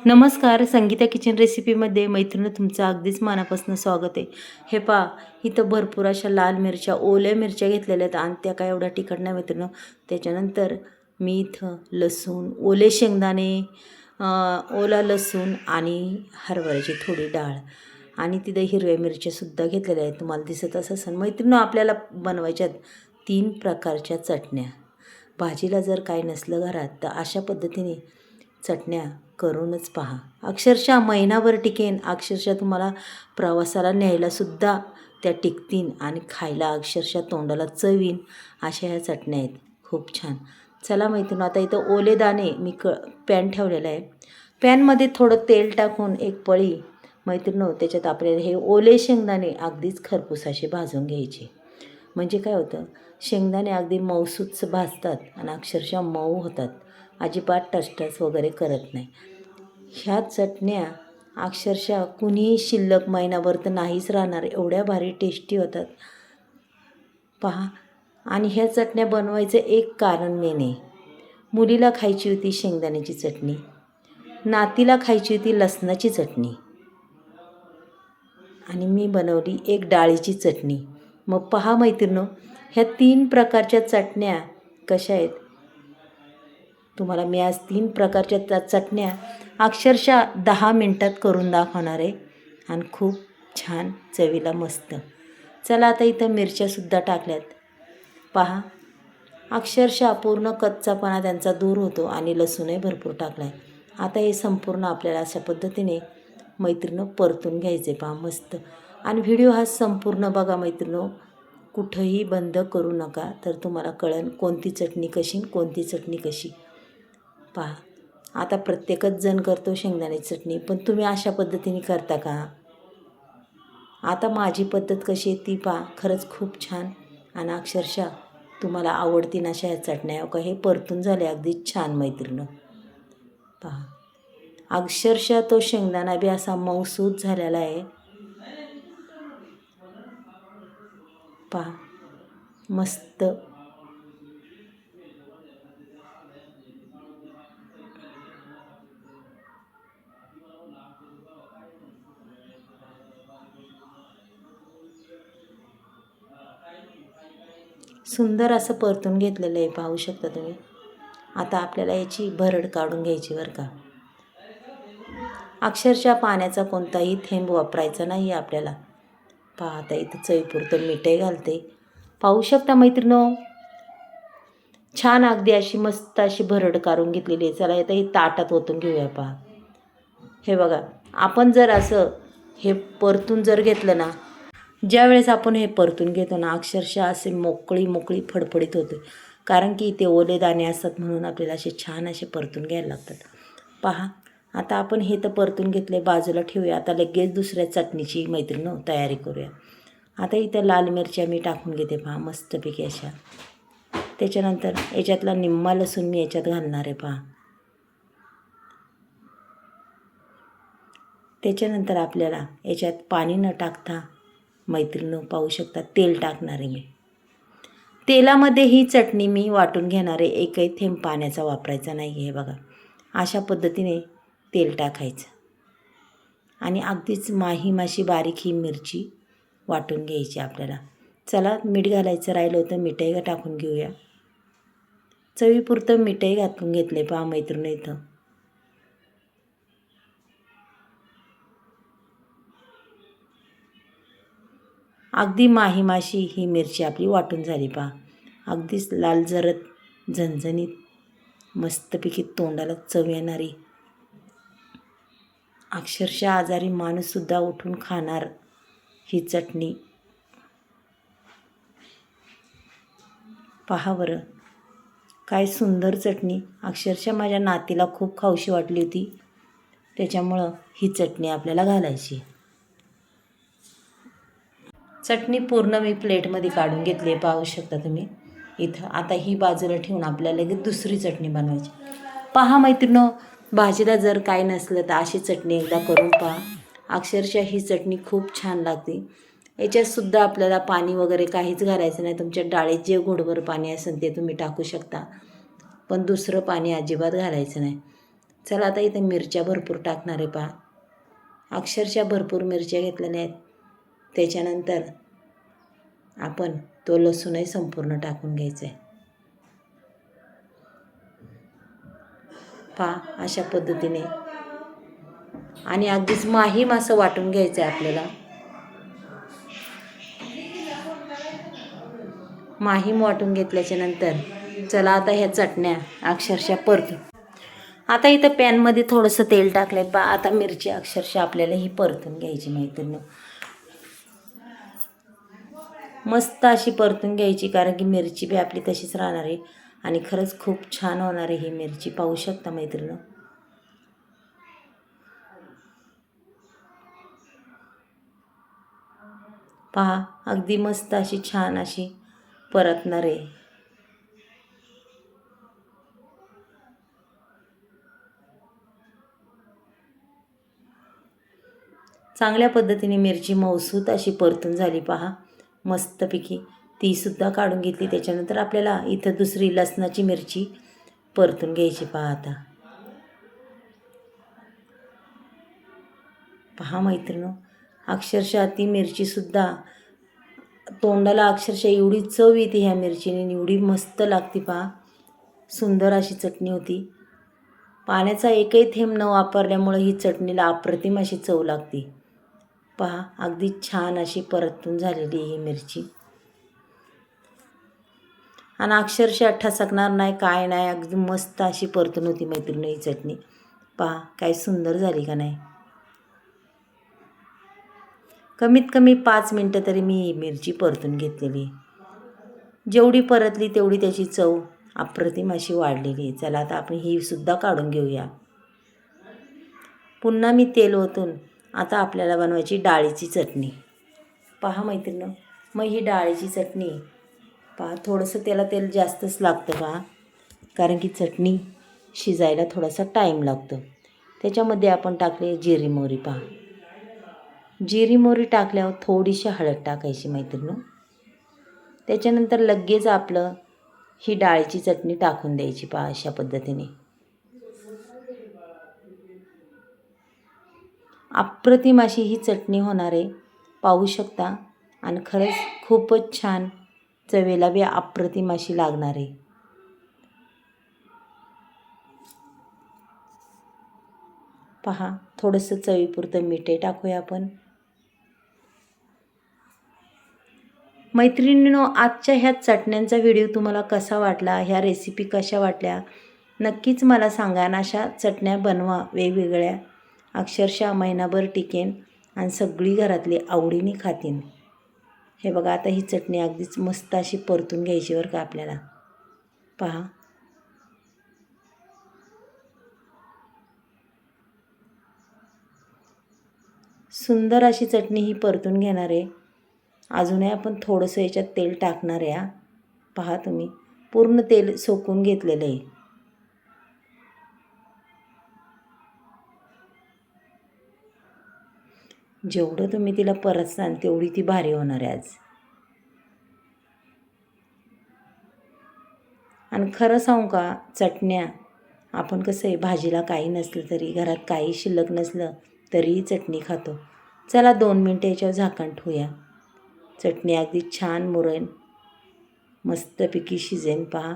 नमस्कार. संगीता किचन रेसिपीमध्ये मैत्रिणी तुमचं अगदीच मनापासून स्वागत आहे. हे पहा, इथं भरपूर अशा लाल मिरच्या, ओल्या मिरच्या घेतलेल्या आहेत आणि त्या काय एवढ्या तिखट नाही मैत्रिणी. त्याच्यानंतर मी इथं लसूण, ओले शेंगदाणे, ओला लसूण आणि हरभऱ्याची थोडी डाळ आणि तिथं हिरव्या मिरच्यासुद्धा घेतलेल्या आहेत. तुम्हाला दिसत असेल मैत्रिणी. आपल्याला बनवायच्यात 3 प्रकारच्या चटण्या. भाजीला जर काय नसलं घरात तर अशा पद्धतीने चटण्या करूनच पहा. अक्षरशः महिनाभर टिकेन. अक्षरशः तुम्हाला प्रवासाला न्यायलासुद्धा त्या टिकतील आणि खायला अक्षरशः तोंडाला चवीन अशा ह्या चटण्या आहेत. खूप छान. चला मैत्रिणी, आता इथं ओले दाणे मी पॅन ठेवलेला आहे. पॅनमध्ये थोडं तेल टाकून एक पळी मैत्रिणी त्याच्यात आपल्याला हे ओले शेंगदाणे अगदीच खरपूस असे भाजून घ्यायचे. म्हणजे काय होतं, शेंगदाणे अगदी मऊसूत भाजतात आणि अक्षरशः मऊ होतात. अजिबात टचटच वगैरे करत नाही. ह्या चटण्या अक्षरशः कुणीही शिल्लक महिनाभर तर नाहीच राहणार, एवढ्या भारी टेस्टी होतात पहा. आणि ह्या चटण्या बनवायचं एक कारण मेन आहे. मुलीला खायची होती शेंगदाण्याची चटणी, नातीला खायची होती लसणाची चटणी आणि मी बनवली एक डाळीची चटणी. मग पहा मैत्रिणो, ह्या 3 प्रकारच्या चटण्या कशा आहेत. तुम्हाला मी आज 3 प्रकारच्या चटण्या अक्षरशः 10 मिनटात करून दाखवणार आहे आणि खूप छान चवीला मस्त. चला आता इथं मिरच्यासुद्धा टाकल्यात पहा. अक्षरशः पूर्ण कच्चापणा त्यांचा दूर होतो आणि लसूणही भरपूर टाकला आहे. आता हे संपूर्ण आपल्याला अशा पद्धतीने मैत्रिणं परतून घ्यायचे पहा मस्त. आणि व्हिडिओ हा संपूर्ण बघा मैत्रिणो, कुठंही बंद करू नका, तर तुम्हाला कळेल कोणती चटणी कशी कोणती चटणी कशी पहा. आता प्रत्येकच जण करतो शेंगदाण्याची चटणी, पण तुम्ही अशा पद्धतीने करता का? आता माझी पद्धत कशी आहे ती पहा. खरंच खूप छान आणि अक्षरशः तुम्हाला आवडतीन अशा ह्या चटण्या. का हे परतून झाले अगदी छान मैत्रिणं पहा. अक्षरशः तो शेंगदाणा बी असा मऊसूत झालेला आहे पहा मस्त. सुंदर असं परतून घेतलेलं आहे, पाहू शकता तुम्ही. आता आपल्याला याची भरड काढून घ्यायची बरं का. अक्षरशः पाण्याचा कोणताही थेंब वापरायचा नाही आपल्याला पहा. आता इथं चवीपुरतं मीठही घालते, पाहू शकता मैत्रिणो. छान अगदी अशी मस्त अशी भरड काढून घेतलेली आहे. चला आता ही ताटात ओतून घेऊया पहा. हे बघा, आपण जर असं हे परतून जर घेतलं ना, ज्यावेळेस आपण हे परतून घेतो ना, अक्षरशः असे मोकळी मोकळी फडफडीत होते. कारण की ते ओले दाणे असतात म्हणून आपल्याला असे छान असे परतून घ्यायला लागतात पहा. आता आपण हे तर परतून घेतले, बाजूला ठेवूया. आता लगेच दुसऱ्या चटणीची मैत्रिणं तयारी करूया. आता इथं लाल मिरच्या मी टाकून घेते पहा मस्तपैकी अशा. त्याच्यानंतर याच्यातला निम्मा लसूण मी याच्यात घालणार आहे पहा. त्याच्यानंतर आपल्याला याच्यात पाणी न टाकता मैत्रिणं पाहू शकता तेल टाकणार आहे मी. तेलामध्ये ही चटणी मी वाटून घेणार आहे, एकही थेंब पाण्याचा वापरायचा नाही. हे बघा, अशा पद्धतीने तेल टाकायचं आणि अगदीच माशी बारीक ही मिरची वाटून घ्यायची आपल्याला. चला, मीठ घालायचं राहिलं होतं, मीठही टाकून घेऊया. चवीपुरतं मीठही घालून घेतले पहा मैत्रिणी. इथं अगदी माशी ही मिरची आपली वाटून झाली पहा. अगदीच लाल जरद झणझणीत मस्तपैकी तोंडाला चव येणारी, अक्षरशः आजारी माणूससुद्धा उठून खाणार ही चटणी पहा बरं. काय सुंदर चटणी. अक्षरशः माझ्या नातीला खूप खाऊशी वाटली होती, त्याच्यामुळं ही चटणी आपल्याला घालायची. चटणी पूर्ण मी प्लेटमध्ये काढून घेतली आहे, पाहू शकता तुम्ही इथं. आता ही बाजूला ठेवून आपल्याला लगेच दुसरी चटणी बनवायची पहा मैत्रिणो. भाजीला जर काय नसलं तर अशी चटणी एकदा करून पहा. अक्षरशः ही चटणी खूप छान लागते. याच्यातसुद्धा आपल्याला पाणी वगैरे काहीच घालायचं नाही. तुमच्या डाळीत जे घोडभर पाणी असेल ते तुम्ही टाकू शकता, पण दुसरं पाणी अजिबात घालायचं नाही चला आता इथं मिरच्या भरपूर टाकणार आहे पहा. अक्षरशः भरपूर मिरच्या घेतल्या आहेत. त्याच्यानंतर आपण तो लसूणही संपूर्ण टाकून घ्यायचा आहे. पहा अशा पद्धतीने आणि अगदीच माहीम असं वाटून घ्यायचं आहे आपल्याला. माहीम वाटून घेतल्याच्या नंतर चला आता ह्या चटण्या अक्षरशः परतून. आता इथं पॅनमध्ये थोडंसं तेल टाकलं आहे पहा. आता मिरची अक्षरशः आपल्याला ही परतून घ्यायची मैत्रिणी. मस्त अशी परतून घ्यायची, कारण की मिरची बी आपली तशीच राहणार आहे आणि खरंच खूप छान होणार आहे ही मिरची. पाहू शकता मैत्रिणी. पहा अगदी मस्त अशी छान अशी परतणार आहे. चांगल्या पद्धतीने मिरची मऊसूत अशी परतून झाली पहा मस्तपैकी. तीसुद्धा काढून घेतली. त्याच्यानंतर आपल्याला इथं दुसरी लसणाची मिरची परतून घ्यायची पहा. आता पहा मैत्रिणी, अक्षरशः ती मिरचीसुद्धा तोंडाला अक्षरशः एवढी चव येते ह्या मिरचीने, एवढी मस्त लागते पहा. सुंदर अशी चटणी होती. पाण्याचा एकही थेंब न वापरल्यामुळे ही चटणीला अप्रतिम अशी चव लागते. पहा अगदी छान अशी परतून झालेली ही मिरची आणि अक्षरशः ठसकणार नाही काय नाही. अगदी मस्त अशी परतून होती मैत्रिणी ही चटणी. पहा काय सुंदर झाली का नाही. कमीत कमी 5 मिनटं तरी मी ही मिरची परतून घेतलेली. जेवढी परतली तेवढी त्याची चव अप्रतिम अशी वाढलेली आहे. चला आता आपण ही सुद्धा काढून घेऊया. पुन्हा मी तेल ओतून आता आपल्याला बनवायची डाळीची चटणी. पहा मैत्रिणी, मग ही डाळीची चटणी पहा थोडंसं त्याला तेल जास्तच लागतं पहा, कारण की चटणी शिजायला थोडासा टाईम लागतो. त्याच्यामध्ये आपण टाकले जिरी मोहरी. पहा जिरी मोहरी टाकल्यावर थोडीशी हळद टाकायची मैत्रिणी. त्याच्यानंतर लगेच आपलं ही डाळीची चटणी टाकून द्यायची पहा अशा पद्धतीने. अप्रतिम अशी ही चटणी होणार आहे, पाहू शकता. आणि खरंच खूपच छान, चवेला बी अप्रतिम अशी लागणार आहे. पहा थोडंसं चवीपुरतं मीठही टाकूया आपण. मैत्रिणींनो, आजच्या ह्या चटण्यांचा व्हिडिओ तुम्हाला कसा वाटला, ह्या रेसिपी कशा वाटल्या नक्कीच मला सांगा. आणि अशा चटण्या बनवा वेगवेगळ्या, अक्षरशः महिनाभर टिकेन आणि सगळी घरातली आवडीने खातीन. हे बघा आता ही चटणी अगदीच मस्त अशी परतून घ्यायची बरं का आपल्याला. पहा सुंदर अशी चटणी ही परतून घेणार आहे. अजूनही आपण थोडंसं याच्यात तेल टाकणार आहे. पहा तुम्ही पूर्ण तेल सोकून घेतलेलं आहे. जेवढं तुम्ही तिला परतसाल तेवढी ती भारी होणार आहे आज. आणि खरं सांगू का, चटण्या आपण कसं आहे, भाजीला काही नसलं तरी, घरात काही शिल्लक नसलं तरीही चटणी खातो. चला 2 मिनटं याच्यावर झाकण ठेवूया. चटणी अगदी छान मुरेन, मस्तपैकी शिजेन. पहा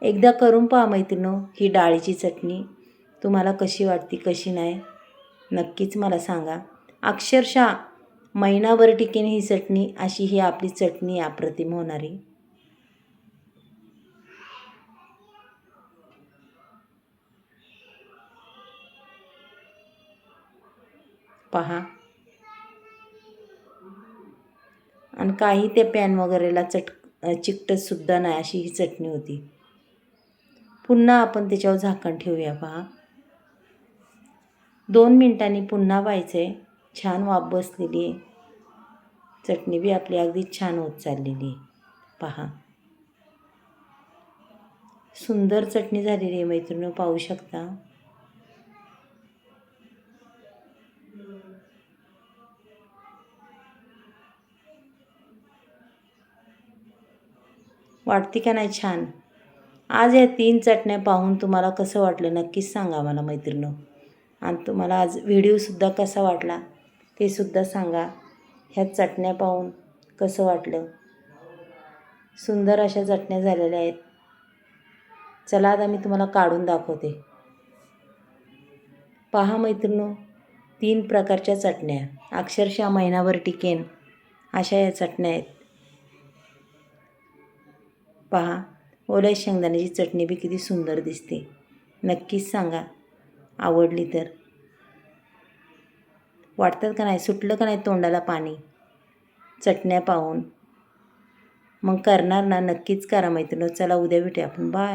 एकदा करून पहा मैत्रिणो ही डाळीची चटणी. तुम्हाला कशी वाटते कशी नाही नक्कीच मला सांगा. अक्षरशः महिनाभर टिकेन ही चटणी, अशी ही आपली चटणी अप्रतिम होणारी. पहा आणि काही ते पॅन वगैरेला चिकटतसुद्धा नाही अशी ही चटणी होती. पुन्हा आपण त्याच्यावर झाकण ठेवूया. पहा 2 मिनिटांनी पुन्हा व्हायचं आहे. छान वाफ बसलेली आहे. चटणी बी आपली अगदी छान होत चाललेली आहे. पहा सुंदर चटणी झालेली आहे मैत्रिणी, पाहू शकता. वाटते का नाही छान? आज या 3 चटण्या पाहून तुम्हाला कसं वाटलं नक्कीच सांगा मला मैत्रिणींनो. आणि तुम्हाला आज व्हिडिओसुद्धा कसा वाटला ते सुद्धा सांगा. ह्या चटण्या पाहून कसं वाटलं? सुंदर अशा चटण्या झालेल्या आहेत. चला आता मी तुम्हाला काढून दाखवते. पहा मैत्रिणींनो, 3 प्रकारच्या चटण्या अक्षरशः महिनाभर टिकेन अशा या चटण्या आहेत. पहा, ओल्या शेंगदाण्याची चटणी बी किती सुंदर दिसते. नक्कीच सांगा आवडली तर. वाटतात का नाही, सुटलं का नाही तोंडाला पाणी चटण्या पाहून? मग करणार ना? नक्कीच करा मैत्रिणींनो. चला उद्या भेटूया आपण. बाय.